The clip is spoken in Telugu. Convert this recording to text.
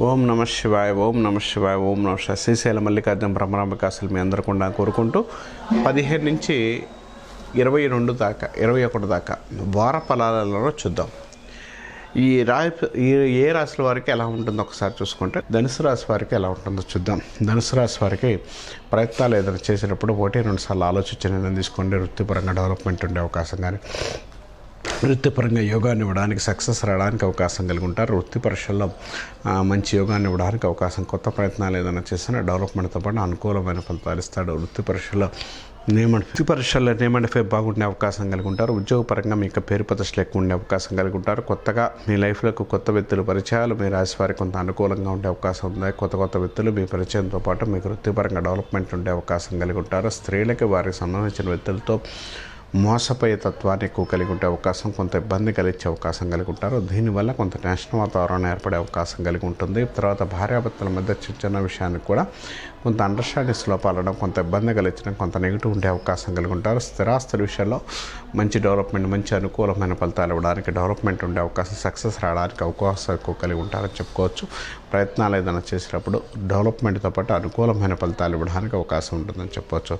ఓం నమ శివాయ, ఓం నమ శివాయ, ఓం నమ శివాయ. శ్రీశైల మల్లికార్జున బ్రహ్మరాంబికాసులు మీ అందరూ కూడా కోరుకుంటూ 15 నుంచి 22 దాకా 21 దాకా వార ఫలాలలో చూద్దాం. ఏ రాశుల వారికి ఎలా ఉంటుందో ఒకసారి చూసుకుంటే ధనుసు రాశి వారికి ఎలా ఉంటుందో చూద్దాం. ధనుసు రాశి వారికి ప్రయత్నాలు ఏదైనా చేసేటప్పుడు 1-2 సార్లు ఆలోచించి నిర్ణయం తీసుకోండి. వృత్తిపరంగా డెవలప్మెంట్ ఉండే అవకాశం కానీ వృత్తిపరంగా యోగాన్ని ఇవ్వడానికి సక్సెస్ రావడానికి అవకాశం కలిగి ఉంటారు. వృత్తి పరీక్షల్లో మంచి యోగాన్ని ఇవ్వడానికి అవకాశం, కొత్త ప్రయత్నాలు ఏదైనా చేసినా డెవలప్మెంట్తో పాటు అనుకూలమైన ఫలితాలు ఇస్తాడు. వృత్తి పరీక్షల్లో నేమండ్ బాగుండే అవకాశం కలిగి ఉంటారు. ఉద్యోగపరంగా మీకు పేరు ప్రతిష్టలు ఎక్కువ ఉండే అవకాశం కలిగి ఉంటారు. కొత్తగా మీ లైఫ్లోకి కొత్త వ్యక్తులు పరిచయాలు మీ రాశి వారికి కొంత అనుకూలంగా ఉండే అవకాశం ఉంది. కొత్త వ్యక్తులు మీ పరిచయంతో పాటు మీకు వృత్తిపరంగా డెవలప్మెంట్ ఉండే అవకాశం కలిగి ఉంటారు. స్త్రీలకి వారికి సంబంధించిన వ్యక్తులతో మోసపోయే తత్వాన్ని ఎక్కువ కలిగి ఉండే అవకాశం, కొంత ఇబ్బంది కలిగించే అవకాశం కలిగి ఉంటారు. దీనివల్ల కొంత టెన్షన్ వాతావరణం ఏర్పడే అవకాశం కలిగి ఉంటుంది. తర్వాత భార్యాభర్తల మధ్య చిన్న విషయానికి కూడా కొంత అండర్స్టాండింగ్స్ లోపాలడం, కొంత ఇబ్బంది కలిగించడం, కొంత నెగిటివ్ ఉండే అవకాశం కలిగి ఉంటారు. స్థిరాస్తుల విషయంలో మంచి డెవలప్మెంట్, మంచి అనుకూలమైన ఫలితాలు ఇవ్వడానికి, డెవలప్మెంట్ ఉండే అవకాశం, సక్సెస్ రావడానికి అవకాశం ఎక్కువ కలిగి ఉంటారని చెప్పుకోవచ్చు. ప్రయత్నాలు ఏదైనా చేసినప్పుడు డెవలప్మెంట్తో పాటు అనుకూలమైన ఫలితాలు ఇవ్వడానికి అవకాశం ఉంటుందని చెప్పవచ్చు.